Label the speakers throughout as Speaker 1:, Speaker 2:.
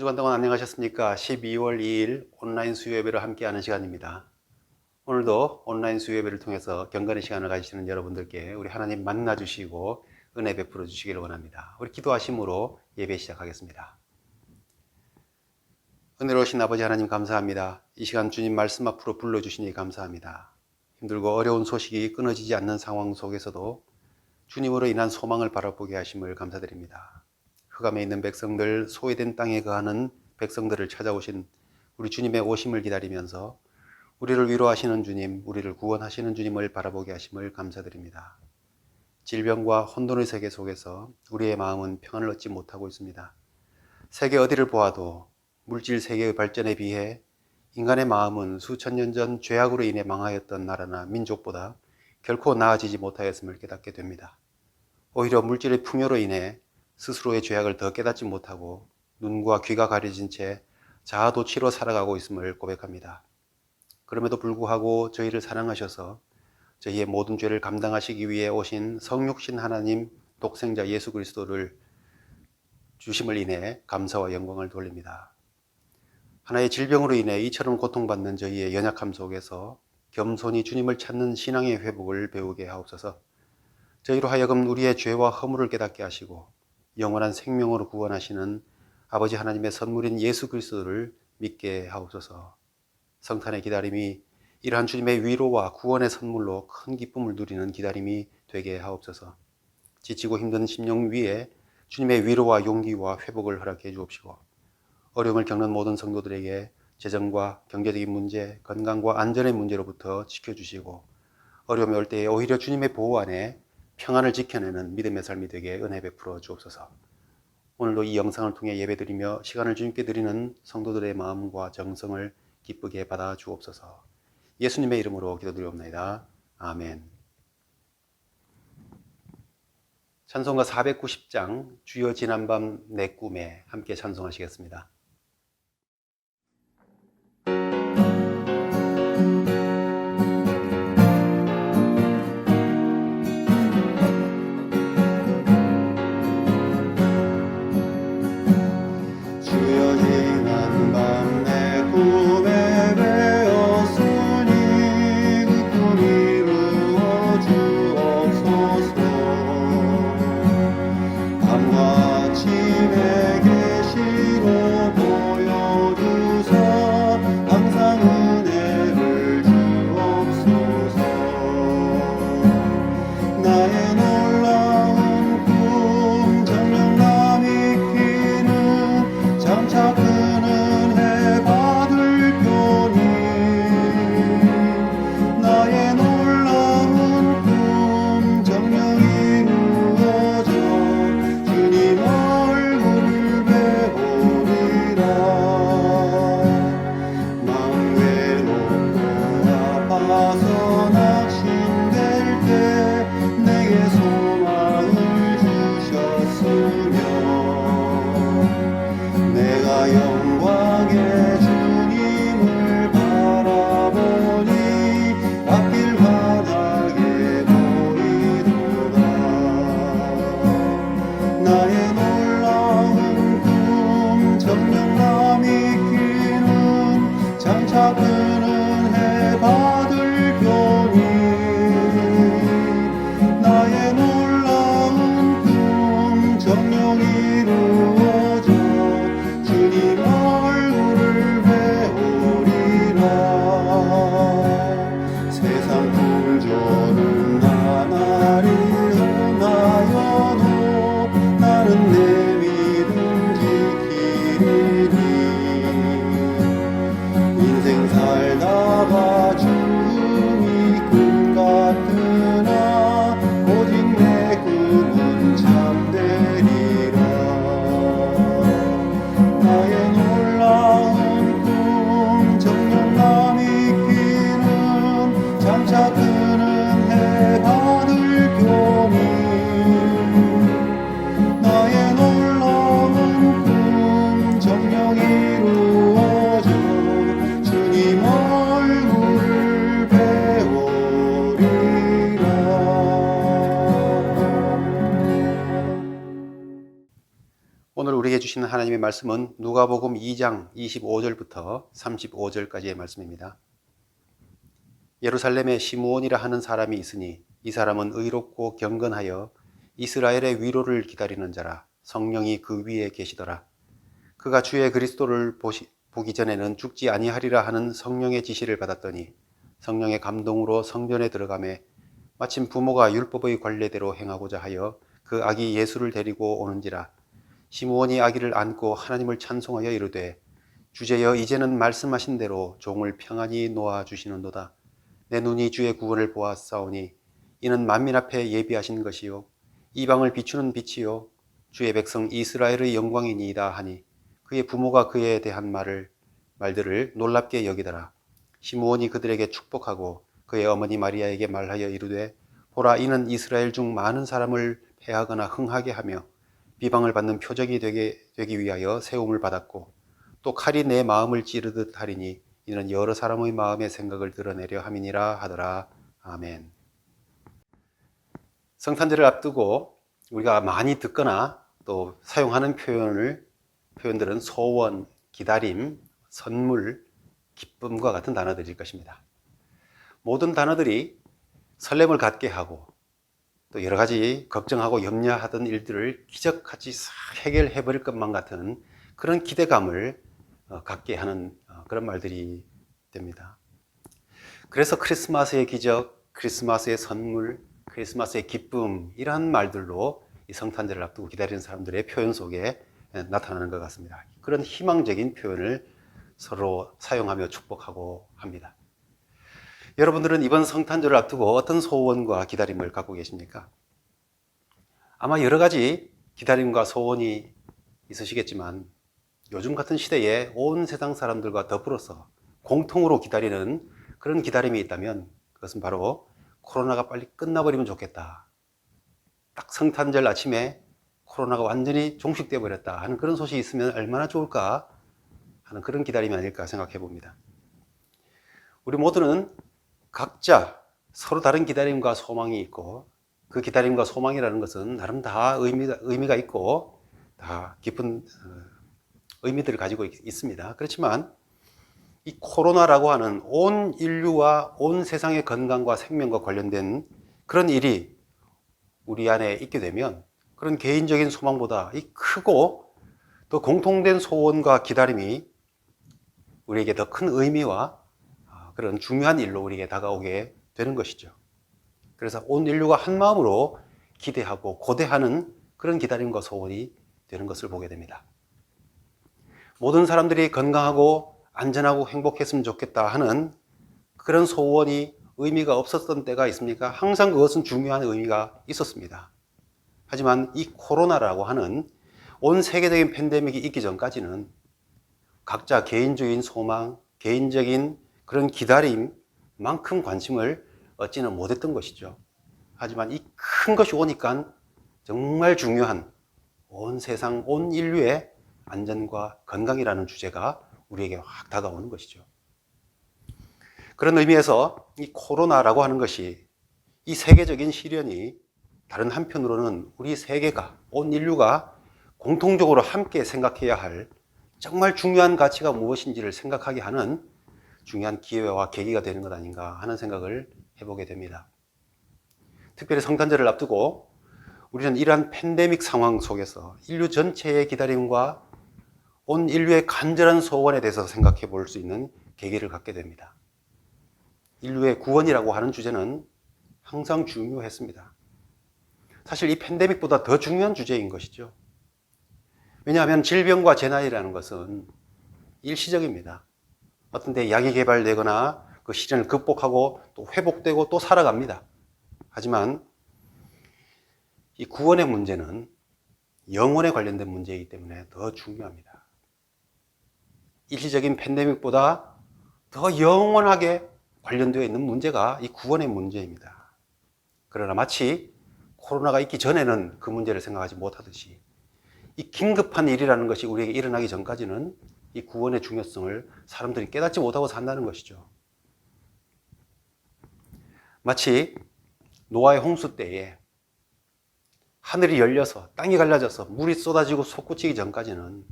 Speaker 1: 주간 동안 안녕하셨습니까? 12월 2일 온라인 수요예배를 함께하는 시간입니다. 오늘도 온라인 수요예배를 통해서 경건의 시간을 가지시는 여러분들께 우리 하나님 만나주시고 은혜 베풀어 주시기를 원합니다. 우리 기도하심으로 예배 시작하겠습니다. 은혜로우신 아버지 하나님 감사합니다. 이 시간 주님 말씀 앞으로 불러주시니 감사합니다. 힘들고 어려운 소식이 끊어지지 않는 상황 속에서도 주님으로 인한 소망을 바라보게 하심을 감사드립니다. 흑암에 있는 백성들, 소외된 땅에 거하는 백성들을 찾아오신 우리 주님의 오심을 기다리면서 우리를 위로하시는 주님, 우리를 구원하시는 주님을 바라보게 하심을 감사드립니다. 질병과 혼돈의 세계 속에서 우리의 마음은 평안을 얻지 못하고 있습니다. 세계 어디를 보아도 물질 세계의 발전에 비해 인간의 마음은 수천 년 전 죄악으로 인해 망하였던 나라나 민족보다 결코 나아지지 못하였음을 깨닫게 됩니다. 오히려 물질의 풍요로 인해 스스로의 죄악을 더 깨닫지 못하고 눈과 귀가 가려진 채 자아도취로 살아가고 있음을 고백합니다. 그럼에도 불구하고 저희를 사랑하셔서 저희의 모든 죄를 감당하시기 위해 오신 성육신 하나님 독생자 예수 그리스도를 주심을 인해 감사와 영광을 돌립니다. 하나의 질병으로 인해 이처럼 고통받는 저희의 연약함 속에서 겸손히 주님을 찾는 신앙의 회복을 배우게 하옵소서. 저희로 하여금 우리의 죄와 허물을 깨닫게 하시고 영원한 생명으로 구원하시는 아버지 하나님의 선물인 예수 그리스도를 믿게 하옵소서. 성탄의 기다림이 이러한 주님의 위로와 구원의 선물로 큰 기쁨을 누리는 기다림이 되게 하옵소서. 지치고 힘든 심령 위에 주님의 위로와 용기와 회복을 허락해 주옵시고 어려움을 겪는 모든 성도들에게 재정과 경제적인 문제, 건강과 안전의 문제로부터 지켜주시고 어려움이 올 때에 오히려 주님의 보호 안에 평안을 지켜내는 믿음의 삶이 되게 은혜 베풀어 주옵소서. 오늘도 이 영상을 통해 예배드리며 시간을 주님께 드리는 성도들의 마음과 정성을 기쁘게 받아 주옵소서. 예수님의 이름으로 기도드리옵나이다. 아멘. 찬송가 490장 주여 지난밤 내 꿈에 함께 찬송하시겠습니다.
Speaker 2: 밤과 아침에 계시로
Speaker 1: 주신 하나님의 말씀은 누가복음 2장 25절부터 35절까지의 말씀입니다. 예루살렘에 시므온이라 하는 사람이 있으니 이 사람은 의롭고 경건하여 이스라엘의 위로를 기다리는 자라. 성령이 그 위에 계시더라. 그가 주의 그리스도를 보기 전에는 죽지 아니하리라 하는 성령의 지시를 받았더니 성령의 감동으로 성전에 들어가매 마침 부모가 율법의 관례대로 행하고자 하여 그 아기 예수를 데리고 오는지라. 시므온이 아기를 안고 하나님을 찬송하여 이르되 주제여 이제는 말씀하신 대로 종을 평안히 놓아 주시는도다. 내 눈이 주의 구원을 보았사오니 이는 만민 앞에 예비하신 것이요 이방을 비추는 빛이요 주의 백성 이스라엘의 영광이니이다 하니 그의 부모가 그에 대한 말들을 놀랍게 여기더라. 시므온이 그들에게 축복하고 그의 어머니 마리아에게 말하여 이르되 보라 이는 이스라엘 중 많은 사람을 패하거나 흥하게 하며 비방을 받는 표적이 되기 위하여 세움을 받았고 또 칼이 내 마음을 찌르듯 하리니 이는 여러 사람의 마음의 생각을 드러내려 함이니라 하더라. 아멘. 성탄절을 앞두고 우리가 많이 듣거나 또 사용하는 표현들은 소원, 기다림, 선물, 기쁨과 같은 단어들일 것입니다. 모든 단어들이 설렘을 갖게 하고 또 여러 가지 걱정하고 염려하던 일들을 기적같이 해결해 버릴 것만 같은 그런 기대감을 갖게 하는 그런 말들이 됩니다. 그래서 크리스마스의 기적, 크리스마스의 선물, 크리스마스의 기쁨 이러한 말들로 이 성탄절을 앞두고 기다리는 사람들의 표현 속에 나타나는 것 같습니다. 그런 희망적인 표현을 서로 사용하며 축복하고 합니다. 여러분들은 이번 성탄절을 앞두고 어떤 소원과 기다림을 갖고 계십니까? 아마 여러 가지 기다림과 소원이 있으시겠지만 요즘 같은 시대에 온 세상 사람들과 더불어서 공통으로 기다리는 그런 기다림이 있다면 그것은 바로 코로나가 빨리 끝나버리면 좋겠다. 딱 성탄절 아침에 코로나가 완전히 종식되어 버렸다 하는 그런 소식이 있으면 얼마나 좋을까 하는 그런 기다림이 아닐까 생각해 봅니다. 우리 모두는 각자 서로 다른 기다림과 소망이 있고 그 기다림과 소망이라는 것은 나름 다 의미가 있고 다 깊은 의미들을 가지고 있습니다. 그렇지만 이 코로나라고 하는 온 인류와 온 세상의 건강과 생명과 관련된 그런 일이 우리 안에 있게 되면 그런 개인적인 소망보다 이 크고 또 공통된 소원과 기다림이 우리에게 더 큰 의미와 그런 중요한 일로 우리에게 다가오게 되는 것이죠. 그래서 온 인류가 한 마음으로 기대하고 고대하는 그런 기다림과 소원이 되는 것을 보게 됩니다. 모든 사람들이 건강하고 안전하고 행복했으면 좋겠다 하는 그런 소원이 의미가 없었던 때가 있습니까? 항상 그것은 중요한 의미가 있었습니다. 하지만 이 코로나라고 하는 온 세계적인 팬데믹이 있기 전까지는 각자 개인적인 소망, 개인적인 그런 기다림만큼 관심을 얻지는 못했던 것이죠. 하지만 이 큰 것이 오니까 정말 중요한 온 세상, 온 인류의 안전과 건강이라는 주제가 우리에게 확 다가오는 것이죠. 그런 의미에서 이 코로나라고 하는 것이 이 세계적인 시련이 다른 한편으로는 우리 세계가, 온 인류가 공통적으로 함께 생각해야 할 정말 중요한 가치가 무엇인지를 생각하게 하는 중요한 기회와 계기가 되는 것 아닌가 하는 생각을 해보게 됩니다. 특별히 성탄절을 앞두고 우리는 이러한 팬데믹 상황 속에서 인류 전체의 기다림과 온 인류의 간절한 소원에 대해서 생각해 볼 수 있는 계기를 갖게 됩니다. 인류의 구원이라고 하는 주제는 항상 중요했습니다. 사실 이 팬데믹보다 더 중요한 주제인 것이죠. 왜냐하면 질병과 재난이라는 것은 일시적입니다. 어떤 때 약이 개발되거나 그 시련을 극복하고 또 회복되고 또 살아갑니다. 하지만 이 구원의 문제는 영혼에 관련된 문제이기 때문에 더 중요합니다. 일시적인 팬데믹보다 더 영원하게 관련되어 있는 문제가 이 구원의 문제입니다. 그러나 마치 코로나가 있기 전에는 그 문제를 생각하지 못하듯이 이 긴급한 일이라는 것이 우리에게 일어나기 전까지는 이 구원의 중요성을 사람들이 깨닫지 못하고 산다는 것이죠. 마치 노아의 홍수 때에 하늘이 열려서 땅이 갈라져서 물이 쏟아지고 솟구치기 전까지는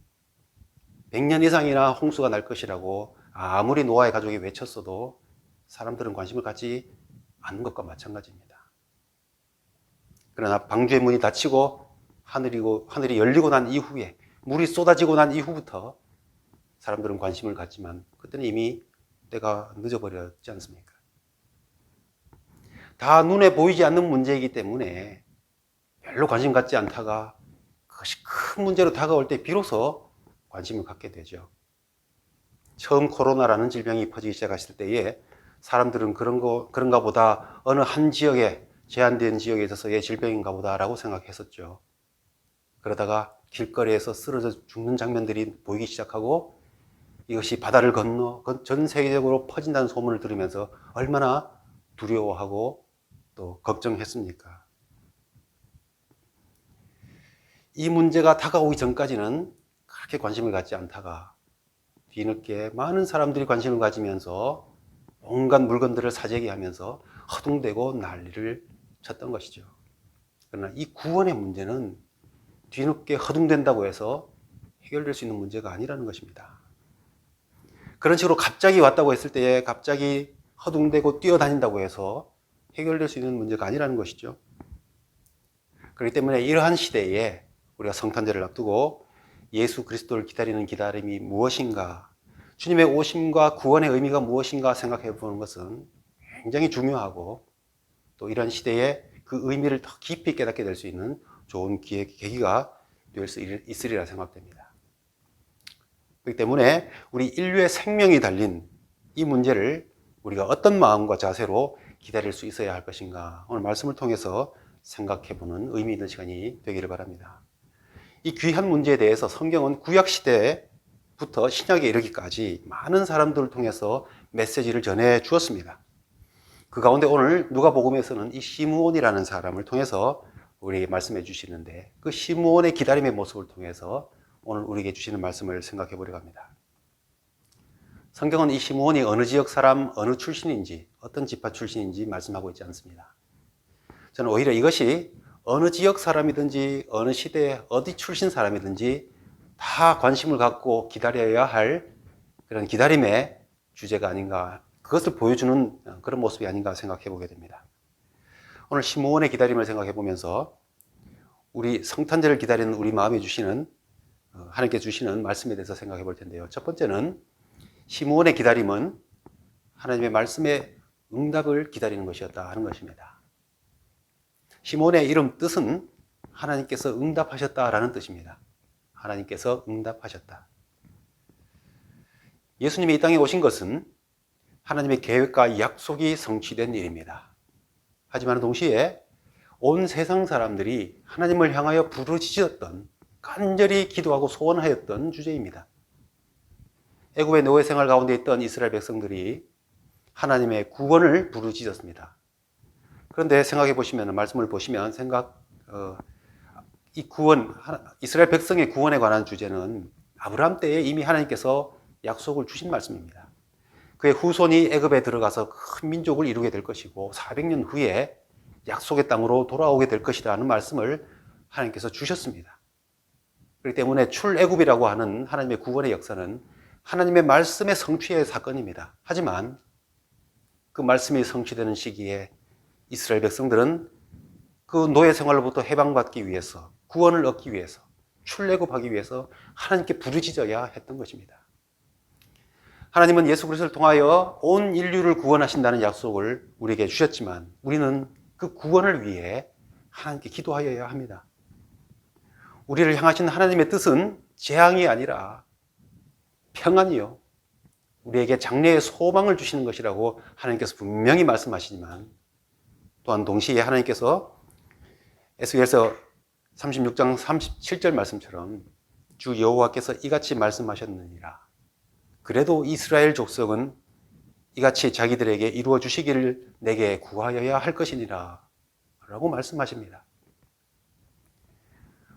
Speaker 1: 100년 이상이나 홍수가 날 것이라고 아무리 노아의 가족이 외쳤어도 사람들은 관심을 갖지 않는 것과 마찬가지입니다. 그러나 방주의 문이 닫히고 하늘이 열리고 난 이후에, 물이 쏟아지고 난 이후부터 사람들은 관심을 갖지만 그때는 이미 때가 늦어버렸지 않습니까? 다 눈에 보이지 않는 문제이기 때문에 별로 관심 갖지 않다가 그것이 큰 문제로 다가올 때 비로소 관심을 갖게 되죠. 처음 코로나라는 질병이 퍼지기 시작했을 때에 사람들은 그런가 보다, 어느 한 지역에, 제한된 지역에 있어서의 질병인가 보다라고 생각했었죠. 그러다가 길거리에서 쓰러져 죽는 장면들이 보이기 시작하고 이것이 바다를 건너 전 세계적으로 퍼진다는 소문을 들으면서 얼마나 두려워하고 또 걱정했습니까? 이 문제가 다가오기 전까지는 그렇게 관심을 갖지 않다가 뒤늦게 많은 사람들이 관심을 가지면서 온갖 물건들을 사재기 하면서 허둥대고 난리를 쳤던 것이죠. 그러나 이 구원의 문제는 뒤늦게 허둥댄다고 해서 해결될 수 있는 문제가 아니라는 것입니다. 그런 식으로 갑자기 왔다고 했을 때에 갑자기 허둥대고 뛰어다닌다고 해서 해결될 수 있는 문제가 아니라는 것이죠. 그렇기 때문에 이러한 시대에 우리가 성탄절을 앞두고 예수 그리스도를 기다리는 기다림이 무엇인가, 주님의 오심과 구원의 의미가 무엇인가 생각해 보는 것은 굉장히 중요하고 또 이런 시대에 그 의미를 더 깊이 깨닫게 될 수 있는 좋은 계기가 될 수 있으리라 생각됩니다. 그렇기 때문에 우리 인류의 생명이 달린 이 문제를 우리가 어떤 마음과 자세로 기다릴 수 있어야 할 것인가, 오늘 말씀을 통해서 생각해 보는 의미 있는 시간이 되기를 바랍니다. 이 귀한 문제에 대해서 성경은 구약시대부터 신약에 이르기까지 많은 사람들을 통해서 메시지를 전해 주었습니다. 그 가운데 오늘 누가복음에서는 이 시므온이라는 사람을 통해서 우리에게 말씀해 주시는데, 그 시므온의 기다림의 모습을 통해서 오늘 우리에게 주시는 말씀을 생각해 보려고 합니다. 성경은 이 시므온이 어느 지역 사람, 어느 출신인지, 어떤 지파 출신인지 말씀하고 있지 않습니다. 저는 오히려 이것이 어느 지역 사람이든지 어느 시대 어디 출신 사람이든지 다 관심을 갖고 기다려야 할 그런 기다림의 주제가 아닌가, 그것을 보여주는 그런 모습이 아닌가 생각해 보게 됩니다. 오늘 시므온의 기다림을 생각해 보면서 우리 성탄절을 기다리는 우리 마음에 주시는, 하나님께 주시는 말씀에 대해서 생각해 볼 텐데요. 첫 번째는 시므온의 기다림은 하나님의 말씀의 응답을 기다리는 것이었다 하는 것입니다. 시므온의 이름 뜻은 하나님께서 응답하셨다라는 뜻입니다. 하나님께서 응답하셨다. 예수님이 이 땅에 오신 것은 하나님의 계획과 약속이 성취된 일입니다. 하지만 동시에 온 세상 사람들이 하나님을 향하여 부르짖었던, 간절히 기도하고 소원하였던 주제입니다. 애굽의 노예 생활 가운데 있던 이스라엘 백성들이 하나님의 구원을 부르짖었습니다. 그런데 생각해 보시면, 말씀을 보시면 이 구원, 이스라엘 백성의 구원에 관한 주제는 아브라함 때에 이미 하나님께서 약속을 주신 말씀입니다. 그의 후손이 애굽에 들어가서 큰 민족을 이루게 될 것이고 400년 후에 약속의 땅으로 돌아오게 될 것이다 하는 말씀을 하나님께서 주셨습니다. 그렇기 때문에 출애굽이라고 하는 하나님의 구원의 역사는 하나님의 말씀의 성취의 사건입니다. 하지만 그 말씀이 성취되는 시기에 이스라엘 백성들은 그 노예 생활로부터 해방받기 위해서, 구원을 얻기 위해서, 출애굽하기 위해서 하나님께 부르짖어야 했던 것입니다. 하나님은 예수 그리스도를 통하여 온 인류를 구원하신다는 약속을 우리에게 주셨지만 우리는 그 구원을 위해 하나님께 기도하여야 합니다. 우리를 향하신 하나님의 뜻은 재앙이 아니라 평안이요, 우리에게 장래의 소망을 주시는 것이라고 하나님께서 분명히 말씀하시지만, 또한 동시에 하나님께서 에스겔서 36장 37절 말씀처럼 주 여호와께서 이같이 말씀하셨느니라. 그래도 이스라엘 족속은 이같이 자기들에게 이루어 주시기를 내게 구하여야 할 것이니라 라고 말씀하십니다.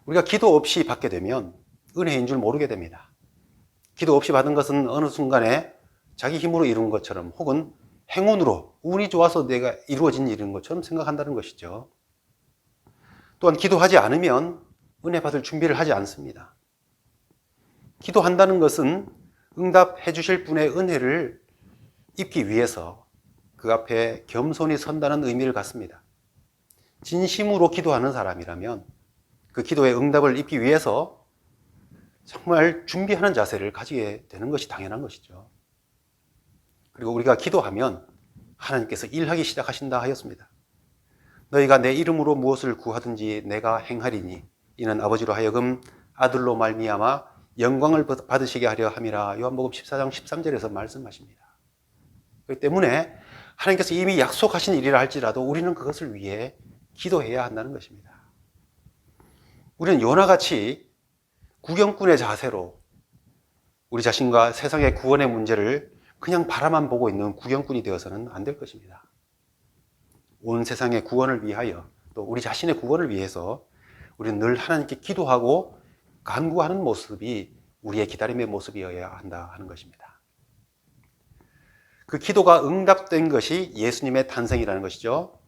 Speaker 1: 우리가 기도 없이 받게 되면 은혜인 줄 모르게 됩니다. 기도 없이 받은 것은 어느 순간에 자기 힘으로 이룬 것처럼, 혹은 행운으로 운이 좋아서 내가 이루어진 일인 것처럼 생각한다는 것이죠. 또한 기도하지 않으면 은혜 받을 준비를 하지 않습니다. 기도한다는 것은 응답해 주실 분의 은혜를 입기 위해서 그 앞에 겸손히 선다는 의미를 갖습니다. 진심으로 기도하는 사람이라면 그 기도의 응답을 입기 위해서 정말 준비하는 자세를 가지게 되는 것이 당연한 것이죠. 그리고 우리가 기도하면 하나님께서 일하기 시작하신다 하였습니다. 너희가 내 이름으로 무엇을 구하든지 내가 행하리니 이는 아버지로 하여금 아들로 말미암아 영광을 받으시게 하려 함이라. 요한복음 14장 13절에서 말씀하십니다. 그렇기 때문에 하나님께서 이미 약속하신 일이라 할지라도 우리는 그것을 위해 기도해야 한다는 것입니다. 우리는 요나같이 구경꾼의 자세로 우리 자신과 세상의 구원의 문제를 그냥 바라만 보고 있는 구경꾼이 되어서는 안 될 것입니다. 온 세상의 구원을 위하여 또 우리 자신의 구원을 위해서 우리는 늘 하나님께 기도하고 간구하는 모습이 우리의 기다림의 모습이어야 한다 하는 것입니다. 그 기도가 응답된 것이 예수님의 탄생이라는 것이죠.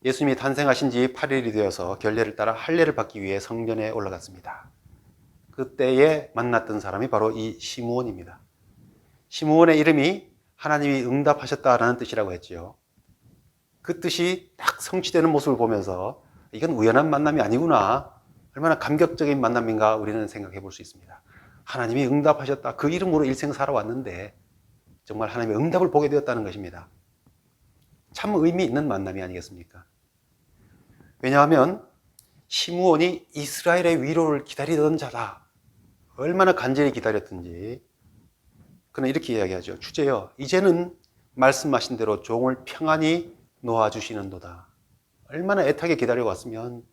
Speaker 1: 예수님이 탄생하신 지 8일이 되어서 결례를 따라 할례를 받기 위해 성전에 올라갔습니다. 그때에 만났던 사람이 바로 이 시므온입니다. 시므온의 이름이 하나님이 응답하셨다라는 뜻이라고 했지요. 그 뜻이 딱 성취되는 모습을 보면서 이건 우연한 만남이 아니구나, 얼마나 감격적인 만남인가 우리는 생각해 볼 수 있습니다. 하나님이 응답하셨다, 그 이름으로 일생 살아왔는데 정말 하나님의 응답을 보게 되었다는 것입니다. 참 의미 있는 만남이 아니겠습니까? 왜냐하면 시므온이 이스라엘의 위로를 기다리던 자다. 얼마나 간절히 기다렸든지. 그는 이렇게 이야기하죠. 주제여, 이제는 말씀하신 대로 종을 평안히 놓아주시는도다. 얼마나 애타게 기다려왔으면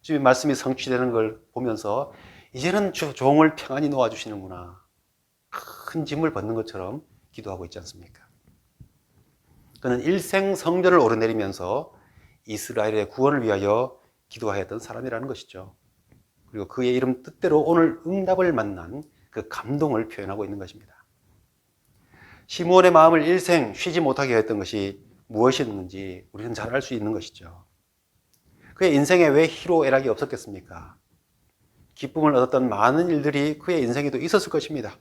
Speaker 1: 지금 말씀이 성취되는 걸 보면서 이제는 종을 평안히 놓아주시는구나, 큰 짐을 벗는 것처럼 기도하고 있지 않습니까? 그는 일생 성전을 오르내리면서 이스라엘의 구원을 위하여 기도하였던 사람이라는 것이죠. 그리고 그의 이름 뜻대로 오늘 응답을 만난 그 감동을 표현하고 있는 것입니다. 시므온의 마음을 일생 쉬지 못하게 했던 것이 무엇이었는지 우리는 잘 알 수 있는 것이죠. 그의 인생에 왜 희로애락이 없었겠습니까? 기쁨을 얻었던 많은 일들이 그의 인생에도 있었을 것입니다.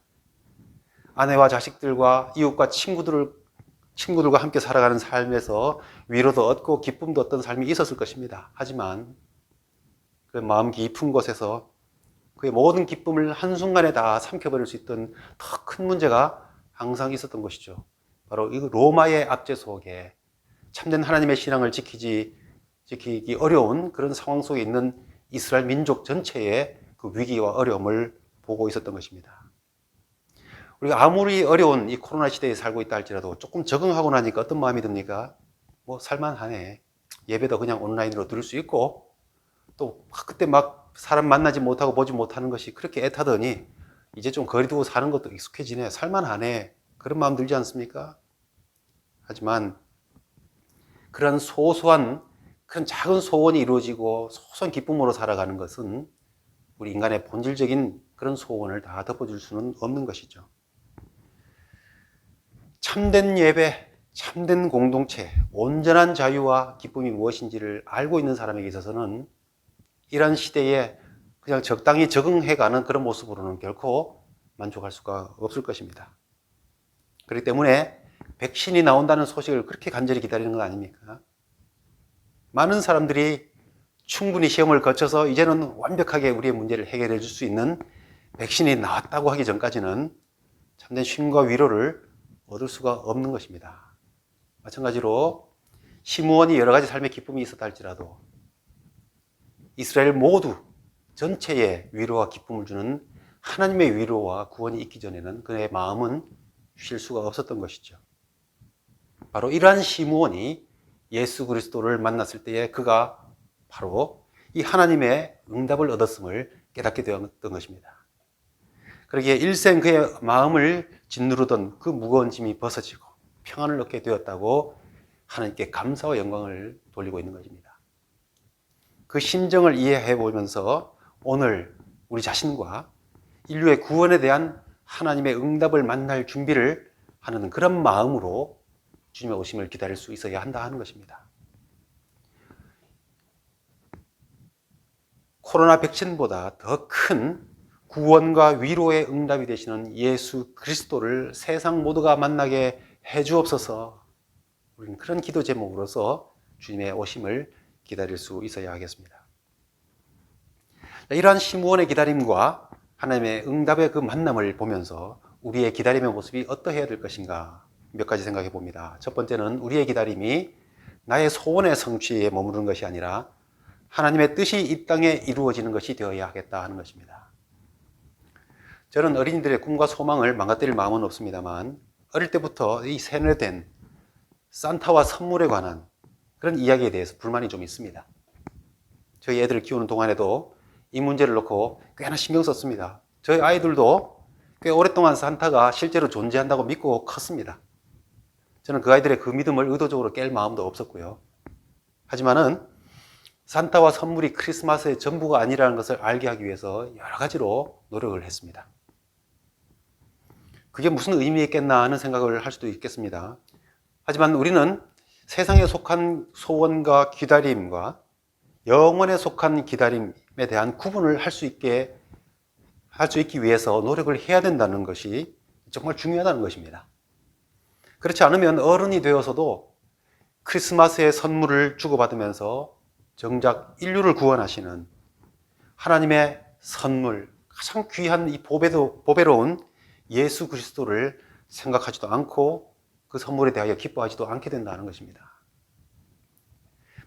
Speaker 1: 아내와 자식들과 이웃과 친구들과 함께 살아가는 삶에서 위로도 얻고 기쁨도 얻던 삶이 있었을 것입니다. 하지만 그 마음 깊은 곳에서 그의 모든 기쁨을 한순간에 다 삼켜버릴 수 있던 더 큰 문제가 항상 있었던 것이죠. 바로 이 로마의 압제 속에 참된 하나님의 신앙을 지키기 어려운 그런 상황 속에 있는 이스라엘 민족 전체의 그 위기와 어려움을 보고 있었던 것입니다. 우리가 아무리 어려운 이 코로나 시대에 살고 있다 할지라도 조금 적응하고 나니까 어떤 마음이 듭니까? 뭐 살만하네. 예배도 그냥 온라인으로 들을 수 있고, 또 그때 막 사람 만나지 못하고 보지 못하는 것이 그렇게 애타더니 이제 좀 거리 두고 사는 것도 익숙해지네. 살만하네. 그런 마음 들지 않습니까? 하지만 그런 소소한, 그런 작은 소원이 이루어지고 소소한 기쁨으로 살아가는 것은 우리 인간의 본질적인 그런 소원을 다 덮어줄 수는 없는 것이죠. 참된 예배, 참된 공동체, 온전한 자유와 기쁨이 무엇인지를 알고 있는 사람에게 있어서는 이런 시대에 그냥 적당히 적응해가는 그런 모습으로는 결코 만족할 수가 없을 것입니다. 그렇기 때문에 백신이 나온다는 소식을 그렇게 간절히 기다리는 건 아닙니까? 많은 사람들이 충분히 시험을 거쳐서 이제는 완벽하게 우리의 문제를 해결해 줄 수 있는 백신이 나왔다고 하기 전까지는 참된 쉼과 위로를 얻을 수가 없는 것입니다. 마찬가지로 시므온이 여러 가지 삶의 기쁨이 있었다 할지라도 이스라엘 모두 전체에 위로와 기쁨을 주는 하나님의 위로와 구원이 있기 전에는 그의 마음은 쉴 수가 없었던 것이죠. 바로 이러한 시므온이 예수 그리스도를 만났을 때에 그가 바로 이 하나님의 응답을 얻었음을 깨닫게 되었던 것입니다. 그러기에 일생 그의 마음을 짓누르던 그 무거운 짐이 벗어지고 평안을 얻게 되었다고 하나님께 감사와 영광을 돌리고 있는 것입니다. 그 심정을 이해해 보면서 오늘 우리 자신과 인류의 구원에 대한 하나님의 응답을 만날 준비를 하는 그런 마음으로 주님의 오심을 기다릴 수 있어야 한다 하는 것입니다. 코로나 백신보다 더 큰 구원과 위로의 응답이 되시는 예수 그리스도를 세상 모두가 만나게 해 주옵소서. 우리는 그런 기도 제목으로서 주님의 오심을 기다릴 수 있어야 하겠습니다. 이러한 시므온의 기다림과 하나님의 응답의 그 만남을 보면서 우리의 기다림의 모습이 어떠해야 될 것인가 몇 가지 생각해 봅니다. 첫 번째는 우리의 기다림이 나의 소원의 성취에 머무르는 것이 아니라 하나님의 뜻이 이 땅에 이루어지는 것이 되어야 하겠다 하는 것입니다. 저는 어린이들의 꿈과 소망을 망가뜨릴 마음은 없습니다만 어릴 때부터 이 세뇌된 산타와 선물에 관한 그런 이야기에 대해서 불만이 좀 있습니다. 저희 애들을 키우는 동안에도 이 문제를 놓고 꽤나 신경 썼습니다. 저희 아이들도 꽤 오랫동안 산타가 실제로 존재한다고 믿고 컸습니다. 저는 그 아이들의 그 믿음을 의도적으로 깰 마음도 없었고요. 하지만은 산타와 선물이 크리스마스의 전부가 아니라는 것을 알게 하기 위해서 여러 가지로 노력을 했습니다. 그게 무슨 의미 있겠나 하는 생각을 할 수도 있겠습니다. 하지만 우리는 세상에 속한 소원과 기다림과 영원에 속한 기다림에 대한 구분을 할 수 있기 위해서 노력을 해야 된다는 것이 정말 중요하다는 것입니다. 그렇지 않으면 어른이 되어서도 크리스마스의 선물을 주고받으면서 정작 인류를 구원하시는 하나님의 선물, 가장 귀한 이 보배로운 예수 그리스도를 생각하지도 않고 그 선물에 대하여 기뻐하지도 않게 된다는 것입니다.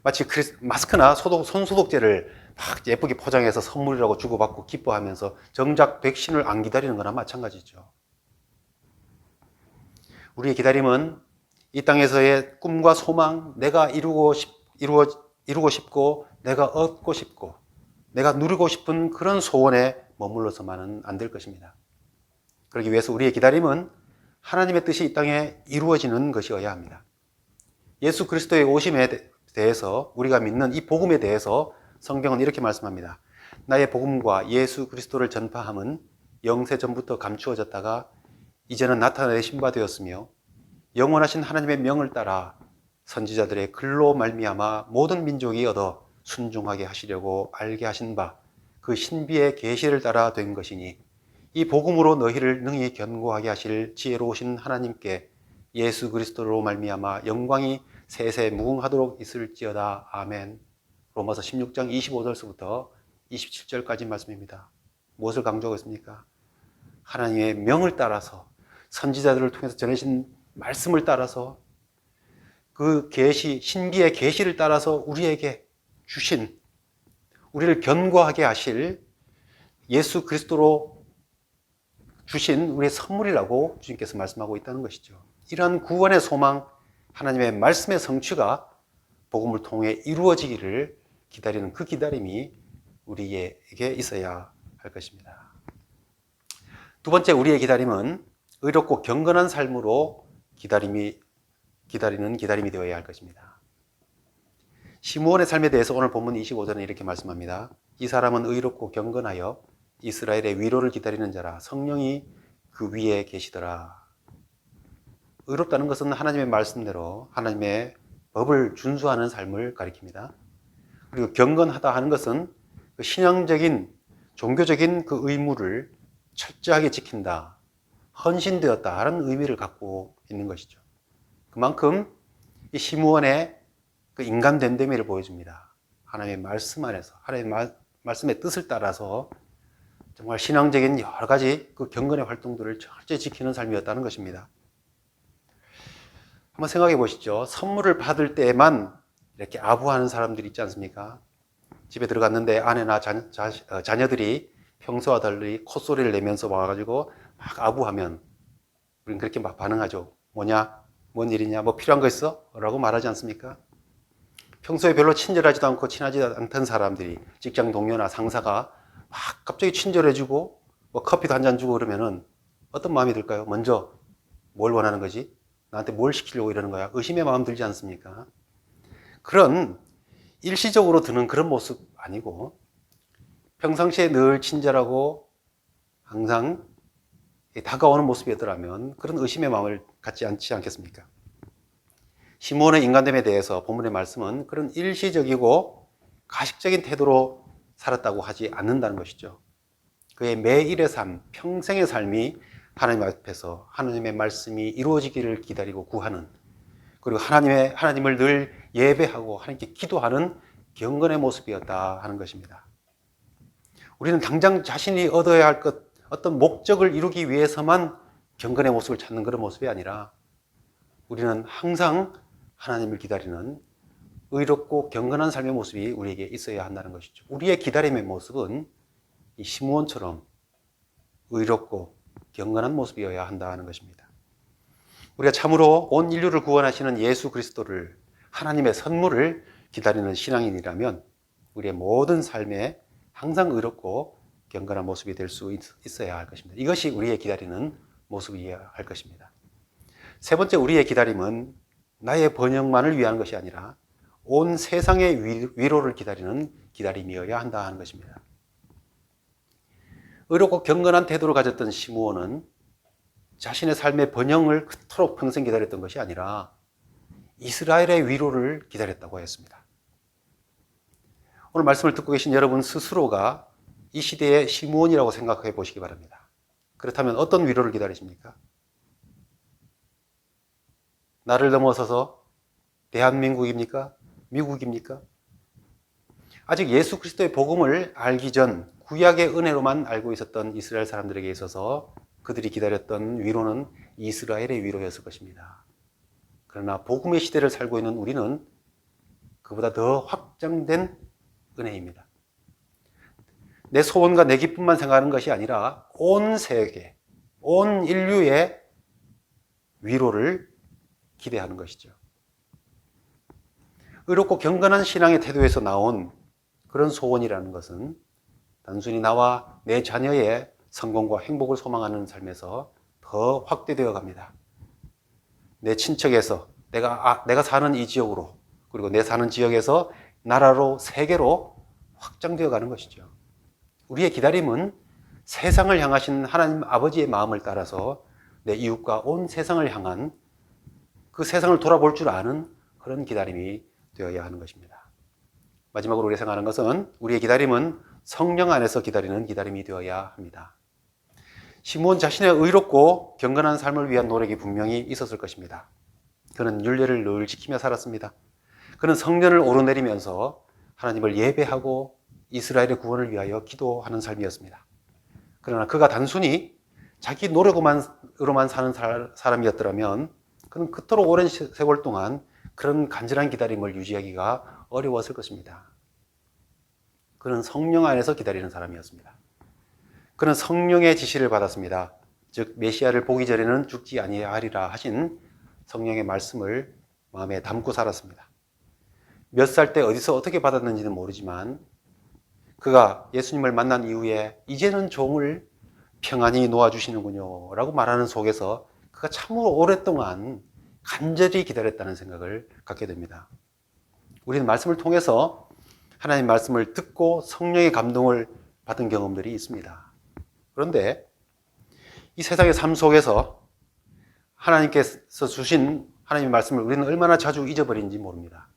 Speaker 1: 마치 마스크나 손소독제를 막 예쁘게 포장해서 선물이라고 주고받고 기뻐하면서 정작 백신을 안 기다리는 거나 마찬가지죠. 우리의 기다림은 이 땅에서의 꿈과 소망, 내가 이루고 싶고 내가 얻고 싶고 내가 누리고 싶은 그런 소원에 머물러서만은 안 될 것입니다. 그러기 위해서 우리의 기다림은 하나님의 뜻이 이 땅에 이루어지는 것이어야 합니다. 예수 그리스도의 오심에 대해서 우리가 믿는 이 복음에 대해서 성경은 이렇게 말씀합니다. 나의 복음과 예수 그리스도를 전파함은 영세전부터 감추어졌다가 이제는 나타내신 바 되었으며 영원하신 하나님의 명을 따라 선지자들의 글로 말미암아 모든 민족이 얻어 순종하게 하시려고 알게 하신 바 그 신비의 계시를 따라 된 것이니 이 복음으로 너희를 능히 견고하게 하실 지혜로우신 하나님께 예수 그리스도로 말미암아 영광이 세세 무궁하도록 있을지어다. 아멘. 로마서 16장 25절서부터 27절까지 말씀입니다. 무엇을 강조하고 있습니까? 하나님의 명을 따라서 선지자들을 통해서 전해진 말씀을 따라서 그 계시, 신비의 계시를 따라서 우리에게 주신, 우리를 견고하게 하실 예수 그리스도로 주신 우리의 선물이라고 주님께서 말씀하고 있다는 것이죠. 이러한 구원의 소망, 하나님의 말씀의 성취가 복음을 통해 이루어지기를 기다리는 그 기다림이 우리에게 있어야 할 것입니다. 두 번째, 우리의 기다림은 의롭고 경건한 삶으로 기다리는 기다림이 되어야 할 것입니다. 시므온의 삶에 대해서 오늘 본문 25절은 이렇게 말씀합니다. 이 사람은 의롭고 경건하여 이스라엘의 위로를 기다리는 자라 성령이 그 위에 계시더라. 의롭다는 것은 하나님의 말씀대로 하나님의 법을 준수하는 삶을 가리킵니다. 그리고 경건하다 하는 것은 그 신앙적인 종교적인 그 의무를 철저하게 지킨다, 헌신되었다 하는 의미를 갖고 있는 것이죠. 그만큼 이 시므온의 그 인간 됨됨이를 보여줍니다. 하나님의 말씀 안에서 하나님의 말씀의 뜻을 따라서 정말 신앙적인 여러 가지 그 경건의 활동들을 철저히 지키는 삶이었다는 것입니다. 한번 생각해 보시죠. 선물을 받을 때만 이렇게 아부하는 사람들이 있지 않습니까? 집에 들어갔는데 아내나 자녀들이 평소와 달리 콧소리를 내면서 와가지고 막 아부하면 우리는 그렇게 막 반응하죠. 뭐냐? 뭔 일이냐? 뭐 필요한 거 있어? 라고 말하지 않습니까? 평소에 별로 친절하지도 않고 친하지 않던 사람들이 직장 동료나 상사가 막 갑자기 친절해지고 뭐 커피도 한 잔 주고 그러면은 어떤 마음이 들까요? 먼저 뭘 원하는 거지? 나한테 뭘 시키려고 이러는 거야? 의심의 마음 들지 않습니까? 그런 일시적으로 드는 그런 모습 아니고 평상시에 늘 친절하고 항상 다가오는 모습이었더라면 그런 의심의 마음을 갖지 않지 않겠습니까? 시므온의 인간됨에 대해서 본문의 말씀은 그런 일시적이고 가식적인 태도로 살았다고 하지 않는다는 것이죠. 그의 매일의 삶, 평생의 삶이 하나님 앞에서 하나님의 말씀이 이루어지기를 기다리고 구하는, 그리고 하나님을 늘 예배하고 하나님께 기도하는 경건의 모습이었다 하는 것입니다. 우리는 당장 자신이 얻어야 할 어떤 목적을 이루기 위해서만 경건의 모습을 찾는 그런 모습이 아니라 우리는 항상 하나님을 기다리는 의롭고 경건한 삶의 모습이 우리에게 있어야 한다는 것이죠. 우리의 기다림의 모습은 이 시므온처럼 의롭고 경건한 모습이어야 한다는 것입니다. 우리가 참으로 온 인류를 구원하시는 예수 그리스도를, 하나님의 선물을 기다리는 신앙인이라면 우리의 모든 삶에 항상 의롭고 경건한 모습이 될 수 있어야 할 것입니다. 이것이 우리의 기다리는 모습이어야 할 것입니다. 세 번째, 우리의 기다림은 나의 번영만을 위한 것이 아니라 온 세상의 위로를 기다리는 기다림이어야 한다 하는 것입니다. 의롭고 경건한 태도를 가졌던 시므온은 자신의 삶의 번영을 그토록 평생 기다렸던 것이 아니라 이스라엘의 위로를 기다렸다고 했습니다. 오늘 말씀을 듣고 계신 여러분 스스로가 이 시대의 시므온이라고 생각해 보시기 바랍니다. 그렇다면 어떤 위로를 기다리십니까? 나를 넘어서서 대한민국입니까? 미국입니까? 아직 예수 그리스도의 복음을 알기 전 구약의 은혜로만 알고 있었던 이스라엘 사람들에게 있어서 그들이 기다렸던 위로는 이스라엘의 위로였을 것입니다. 그러나 복음의 시대를 살고 있는 우리는 그보다 더 확장된 은혜입니다. 내 소원과 내 기쁨만 생각하는 것이 아니라 온 세계, 온 인류의 위로를 기대하는 것이죠. 의롭고 경건한 신앙의 태도에서 나온 그런 소원이라는 것은 단순히 나와 내 자녀의 성공과 행복을 소망하는 삶에서 더 확대되어 갑니다. 내 친척에서 내가 사는 이 지역으로, 그리고 내 사는 지역에서 나라로, 세계로 확장되어 가는 것이죠. 우리의 기다림은 세상을 향하신 하나님 아버지의 마음을 따라서 내 이웃과 온 세상을 향한, 그 세상을 돌아볼 줄 아는 그런 기다림이 되어야 하는 것입니다. 마지막으로 우리가 생각하는 것은 우리의 기다림은 성령 안에서 기다리는 기다림이 되어야 합니다. 시므온 자신의 의롭고 경건한 삶을 위한 노력이 분명히 있었을 것입니다. 그는 율례를 늘 지키며 살았습니다. 그는 성전을 오르내리면서 하나님을 예배하고 이스라엘의 구원을 위하여 기도하는 삶이었습니다. 그러나 그가 단순히 자기 노력으로만 사는 사람이었더라면 그는 그토록 오랜 세월 동안 그런 간절한 기다림을 유지하기가 어려웠을 것입니다. 그는 성령 안에서 기다리는 사람이었습니다. 그는 성령의 지시를 받았습니다. 즉 메시아를 보기 전에는 죽지 아니하리라 하신 성령의 말씀을 마음에 담고 살았습니다. 몇 살 때 어디서 어떻게 받았는지는 모르지만 그가 예수님을 만난 이후에 이제는 종을 평안히 놓아주시는군요 라고 말하는 속에서 그가 참으로 오랫동안 간절히 기다렸다는 생각을 갖게 됩니다. 우리는 말씀을 통해서 하나님 말씀을 듣고 성령의 감동을 받은 경험들이 있습니다. 그런데 이 세상의 삶 속에서 하나님께서 주신 하나님의 말씀을 우리는 얼마나 자주 잊어버리는지 모릅니다.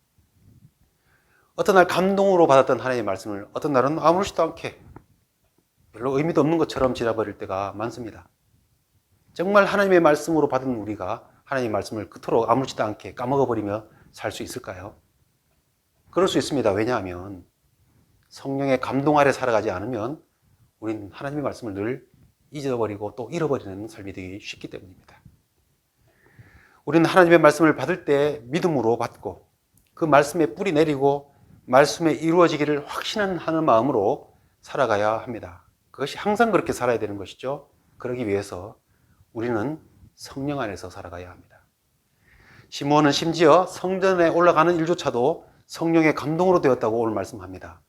Speaker 1: 어떤 날 감동으로 받았던 하나님의 말씀을 어떤 날은 아무렇지도 않게 별로 의미도 없는 것처럼 지나버릴 때가 많습니다. 정말 하나님의 말씀으로 받은 우리가 하나님의 말씀을 그토록 아무렇지도 않게 까먹어버리며 살 수 있을까요? 그럴 수 있습니다. 왜냐하면 성령의 감동 아래 살아가지 않으면 우리는 하나님의 말씀을 늘 잊어버리고 또 잃어버리는 삶이 되기 쉽기 때문입니다. 우리는 하나님의 말씀을 받을 때 믿음으로 받고 그 말씀에 뿌리 내리고 말씀에 이루어지기를 확신하는 마음으로 살아가야 합니다. 그것이 항상 그렇게 살아야 되는 것이죠. 그러기 위해서 우리는 성령 안에서 살아가야 합니다. 시므온은 심지어 성전에 올라가는 일조차도 성령의 감동으로 되었다고 오늘 말씀합니다.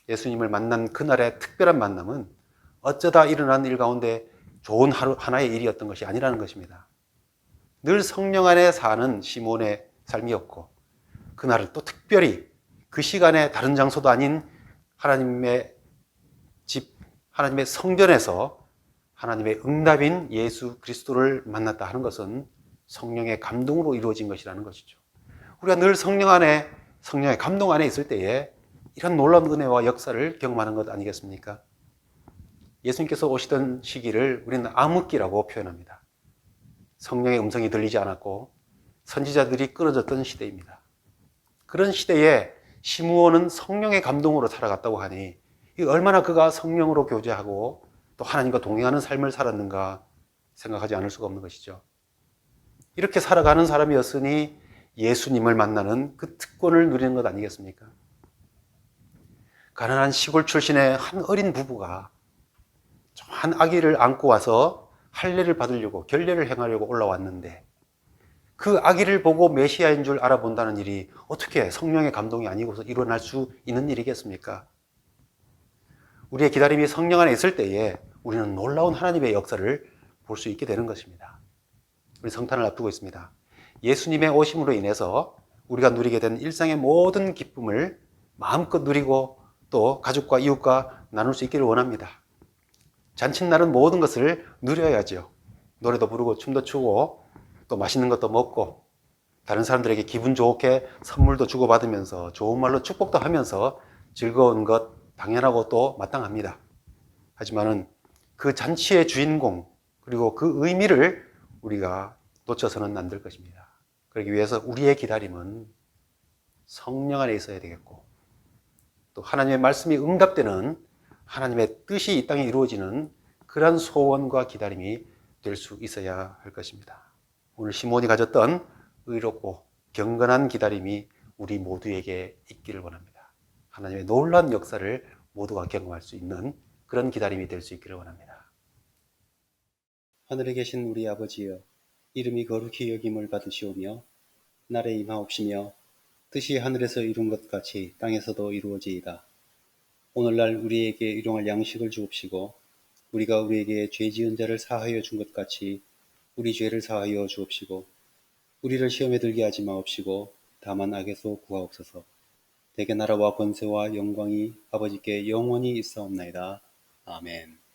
Speaker 1: 예수님을 만난 그날의 특별한 만남은 어쩌다 일어난 일 가운데 좋은 하나의 일이었던 것이 아니라는 것입니다. 늘 성령 안에 사는 시므온의 삶이었고 그날은 또 특별히 그 시간에 다른 장소도 아닌 하나님의 집, 하나님의 성전에서 하나님의 응답인 예수 그리스도를 만났다 하는 것은 성령의 감동으로 이루어진 것이라는 것이죠. 우리가 늘 성령 안에, 성령의 감동 안에 있을 때에 이런 놀라운 은혜와 역사를 경험하는 것 아니겠습니까? 예수님께서 오시던 시기를 우리는 암흑기라고 표현합니다. 성령의 음성이 들리지 않았고 선지자들이 끊어졌던 시대입니다. 그런 시대에 시므온은 성령의 감동으로 살아갔다고 하니 얼마나 그가 성령으로 교제하고 또 하나님과 동행하는 삶을 살았는가 생각하지 않을 수가 없는 것이죠. 이렇게 살아가는 사람이었으니 예수님을 만나는 그 특권을 누리는 것 아니겠습니까? 가난한 시골 출신의 한 어린 부부가 한 아기를 안고 와서 할례를 받으려고 결례를 행하려고 올라왔는데 그 아기를 보고 메시아인 줄 알아본다는 일이 어떻게 성령의 감동이 아니고서 일어날 수 있는 일이겠습니까? 우리의 기다림이 성령 안에 있을 때에 우리는 놀라운 하나님의 역사를 볼 수 있게 되는 것입니다. 우리 성탄을 앞두고 있습니다. 예수님의 오심으로 인해서 우리가 누리게 된 일상의 모든 기쁨을 마음껏 누리고 또 가족과 이웃과 나눌 수 있기를 원합니다. 잔칫날은 모든 것을 누려야죠. 노래도 부르고 춤도 추고 또 맛있는 것도 먹고 다른 사람들에게 기분 좋게 선물도 주고받으면서 좋은 말로 축복도 하면서 즐거운 것 당연하고 또 마땅합니다. 하지만은 그 잔치의 주인공 그리고 그 의미를 우리가 놓쳐서는 안 될 것입니다. 그러기 위해서 우리의 기다림은 성령 안에 있어야 되겠고 또 하나님의 말씀이 응답되는 하나님의 뜻이 이 땅에 이루어지는 그러한 소원과 기다림이 될 수 있어야 할 것입니다. 오늘 시몬이 가졌던 의롭고 경건한 기다림이 우리 모두에게 있기를 원합니다. 하나님의 놀라운 역사를 모두가 경험할 수 있는 그런 기다림이 될 수 있기를 원합니다.
Speaker 2: 하늘에 계신 우리 아버지여, 이름이 거룩히 여김을 받으시오며 날에 임하옵시며 뜻이 하늘에서 이룬 것 같이 땅에서도 이루어지이다. 오늘날 우리에게 일용할 양식을 주옵시고 우리가 우리에게 죄 지은 자를 사하여 준 것 같이 우리 죄를 사하여 주옵시고 우리를 시험에 들게 하지 마옵시고 다만 악에서 구하옵소서. 대개 나라와 권세와 영광이 아버지께 영원히 있사옵나이다. 아멘.